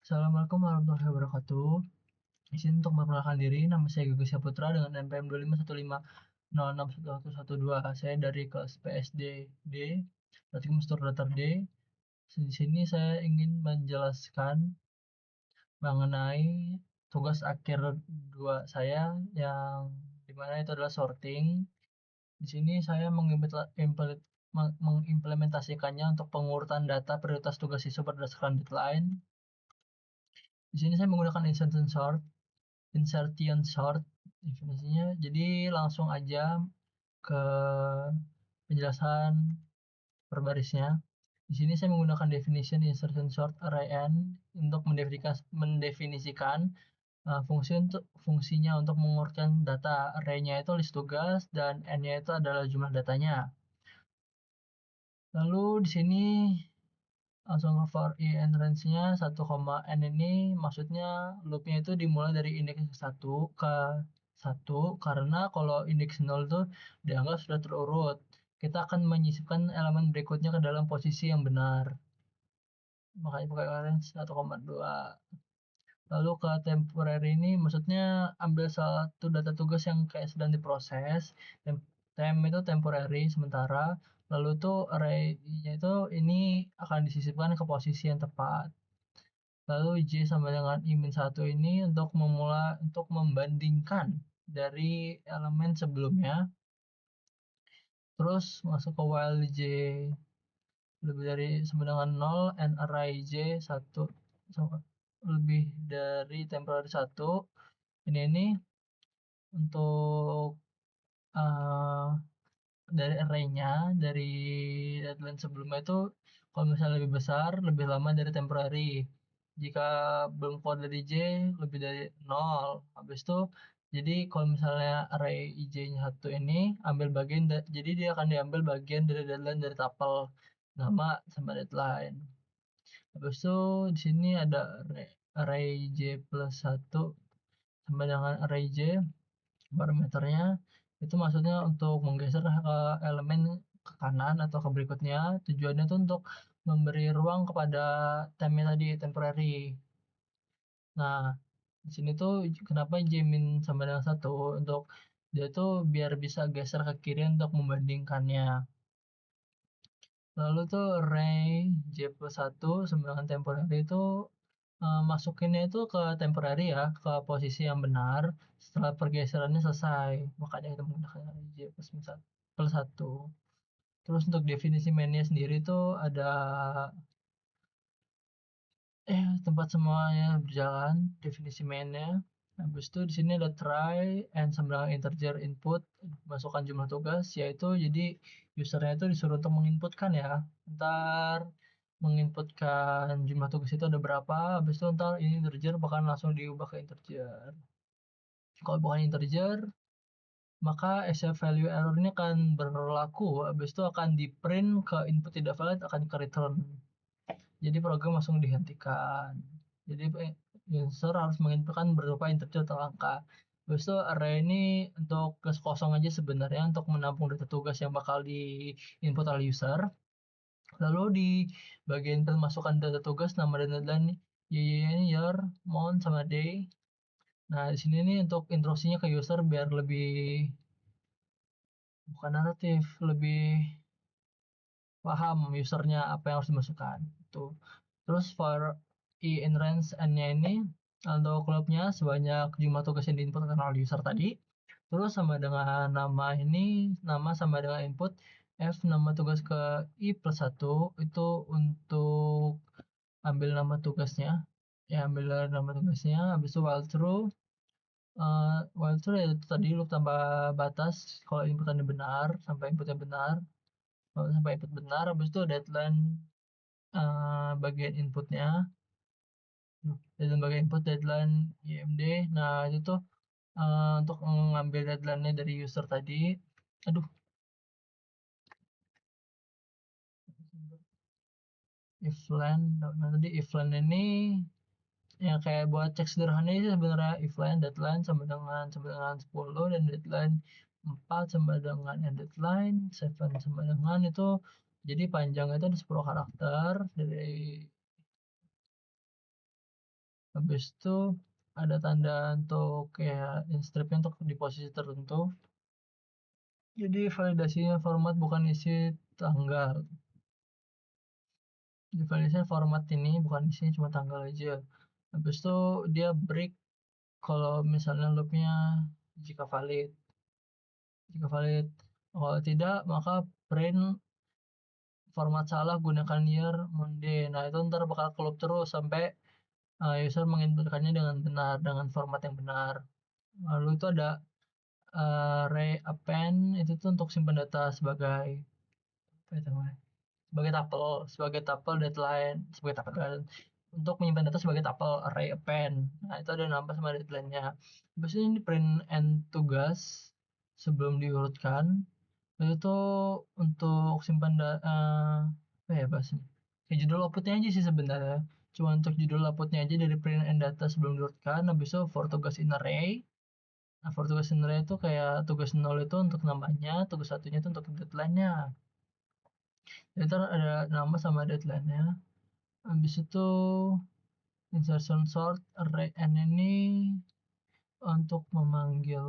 Assalamualaikum warahmatullahi wabarakatuh. Di sini untuk memperkenalkan diri, nama saya Gugus Saputra dengan NPM 2515061112. Saya dari kelas PSD D, Praktikum Struktur Datar D. Di sini saya ingin menjelaskan mengenai tugas akhir 2 saya yang dimana itu adalah sorting. Di sini saya mengimplementasikannya untuk pengurutan data prioritas tugas siswa berdasarkan deadline. Di sini saya menggunakan insertion sort definisinya. Jadi langsung aja ke penjelasan per barisnya. Di sini saya menggunakan definition insertion sort array n untuk mendefinisikan fungsinya untuk mengurutkan data. Array-nya itu list tugas dan n-nya itu adalah jumlah datanya. Lalu di sini langsung ke for i and range-nya 1,n ini maksudnya loop-nya itu dimulai dari indeks 1 ke 1 karena kalau indeks 0 itu dianggap sudah terurut. Kita akan menyisipkan elemen berikutnya ke dalam posisi yang benar. Makanya pakai range 1,2. Lalu ke temporary ini maksudnya ambil satu data tugas yang kayak sedang diproses. Temp itu temporary sementara. Lalu tuh array-nya itu ini akan disisipkan ke posisi yang tepat. Lalu J sama dengan I-1 ini untuk membandingkan dari elemen sebelumnya. Terus masuk ke while J lebih dari sama dengan 0 and array J 1 lebih dari temporary 1. Ini untuk dari array-nya dari deadline sebelumnya itu kalau misalnya lebih besar lebih lama dari temporary. Jika belum keluar dari J lebih dari 0. Habis itu jadi kalau misalnya array IJ-nya 1 ini ambil bagian jadi dia akan diambil bagian dari deadline dari tuple nama sama deadline. Habis itu di sini ada array J plus 1 sama dengan array J parameternya itu maksudnya untuk menggeser ke elemen ke kanan atau ke berikutnya. Tujuannya itu untuk memberi ruang kepada temnya tadi temporary. Nah, di sini tuh kenapa Jamin sama dengan 1 untuk dia tuh biar bisa geser ke kiri untuk membandingkannya. Lalu tuh array J plus 1 sama dengan temporary itu masukinnya itu ke temporary ya, ke posisi yang benar setelah pergeserannya selesai. Makanya kita menggunakan array J plus 1. Terus untuk definisi mainnya sendiri tuh ada tempat semuanya berjalan, definisi mainnya. Habis itu di sini ada try and sama integer input, masukkan jumlah tugas, yaitu jadi usernya itu disuruh untuk menginputkan ya. Ntar menginputkan jumlah tugas itu ada berapa, habis itu ntar ini integer bahkan langsung diubah ke integer. Kalau bukan integer, maka SF value error ini akan berlaku, habis itu akan di print ke input tidak valid akan ke return. Jadi program langsung dihentikan. Jadi user harus menginputkan berupa integer atau angka. Habis itu array ini untuk kosong aja sebenarnya untuk menampung data tugas yang bakal di input oleh user. Lalu di bagian pemasukan data tugas nama dan deadline ini year, month sama day. Nah, di sini nih untuk instruksinya ke user biar lebih bukan naratif, lebih paham usernya apa yang harus dimasukkan. Tuh. Terus for i in range n-nya ini untuk klubnya sebanyak jumlah tugas yang diinput oleh user tadi. Terus sama dengan nama ini, nama sama dengan input f nama tugas ke i plus 1 itu untuk ambil nama tugasnya. Ya, ambil nama tugasnya, habis itu while true ya itu tadi loop tambah batas kalau inputannya benar sampai inputnya benar. Kalau sampai input benar, habis itu deadline bagian inputnya dan bagian input deadline IMD. Nah itu tuh untuk mengambil deadline-nya dari user tadi. Aduh, if line. Nah tadi if line ini yang kayak buat cek sederhana sih sebenarnya if line deadline sama dengan 10 dan deadline 4 sama dengan deadline 7 sama dengan itu jadi panjang itu ada 10 karakter dari Habis itu ada tanda untuk kayak stripnya untuk di posisi tertentu. Jadi validasinya format bukan isi tanggal. Di validasinya format ini bukan isinya cuma tanggal aja. Habis itu dia break kalau misalnya loopnya jika valid. Jika valid, kalau tidak maka print format salah gunakan year Monday. Nah, itu ntar bakal kelup terus sampai user menginputkannya dengan benar, dengan format yang benar. Lalu itu ada reappend, itu tuh untuk simpan data sebagai apa itu namanya? Sebagai tuple deadline, sebagai tuple deadline, untuk menyimpan data sebagai tuple array append. Nah, itu ada nambah sama deadline-nya. Biasanya ini print end tugas sebelum diurutkan. Itu untuk simpan apa ya bahasanya? Kayak judul outputnya aja sih sebenarnya. Cuma untuk judul outputnya aja dari print and data sebelum diurutkan. Habis itu for tugas in array. Nah, for tugas in array itu kayak tugas 0 itu untuk namanya, tugas satunya itu untuk deadline-nya. Jadi ada nama sama deadline-nya. Habis itu insertion sort array n ini untuk memanggil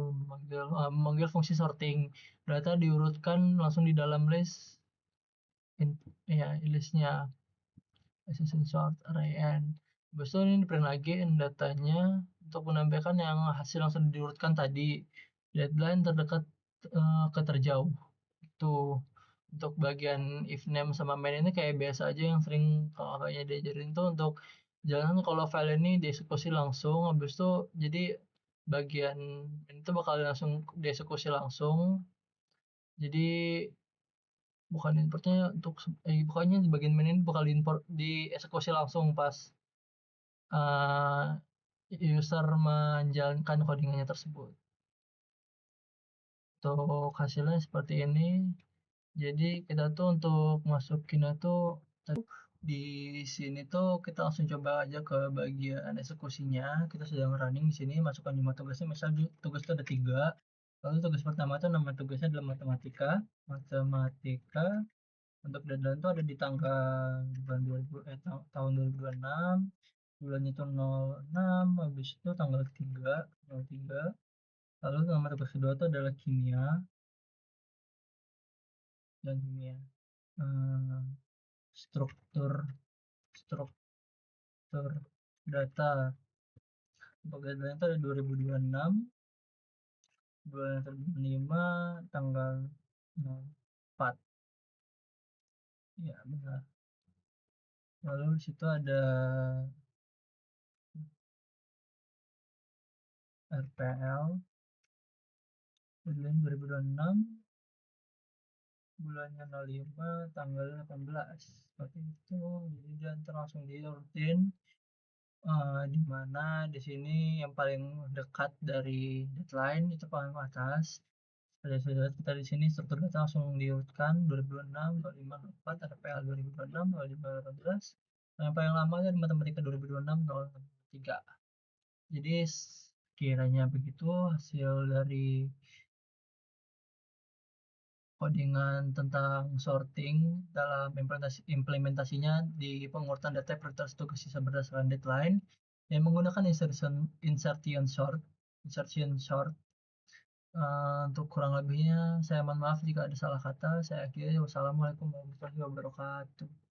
fungsi sorting. Data diurutkan langsung di dalam list ya listnya insertion sort array n. Habis itu ini di print lagi datanya untuk menampilkan yang hasil langsung diurutkan tadi. Deadline terdekat ke terjauh. Itu untuk bagian if name sama main ini kayak biasa aja yang sering kakaknya diajarin tuh untuk jangan kalau file ini dieksekusi langsung habis itu jadi bagian ini tuh bakal langsung dieksekusi langsung. Jadi bukan importnya untuk pokoknya di bagian main ini bakal diimport dieksekusi langsung pas uh, user menjalankan codingannya tersebut. Untuk hasilnya seperti ini. Jadi kita tuh untuk masukinnya tuh di sini tuh kita langsung coba aja ke bagian eksekusinya. Kita sedang running di sini, masukkan jumlah tugasnya. Misal tugas itu ada 3. Lalu tugas pertama itu nama tugasnya adalah matematika. Matematika untuk deadline itu ada di tanggal bulan 2000 tahun 2026. Bulannya itu 06, habis itu tanggal 3, 03. Lalu nama tugas kedua itu adalah kimia dan kimia. Struktur struktur data untuk deadline itu ada 2026 bulan 5 tanggal 04 ya benar. Lalu di situ ada RPL deadline 2026 bulannya 05 tanggal 18 seperti itu. Jadi dia langsung diurutin di mana di sini yang paling dekat dari deadline itu paling atas. Sudah kita di sini struktur data langsung diurutkan 2026, 25, 04, RPL 2026, 25, 18. Yang paling lama kan matematika 2026, 03. Jadi kiranya begitu hasil dari codingan tentang sorting dalam implementasinya di pengurutan data prioritas tugas sisa berdasarkan deadline yang menggunakan insertion sort. Untuk kurang lebihnya saya mohon maaf jika ada salah kata. Saya akhiri. Wassalamualaikum warahmatullahi wabarakatuh.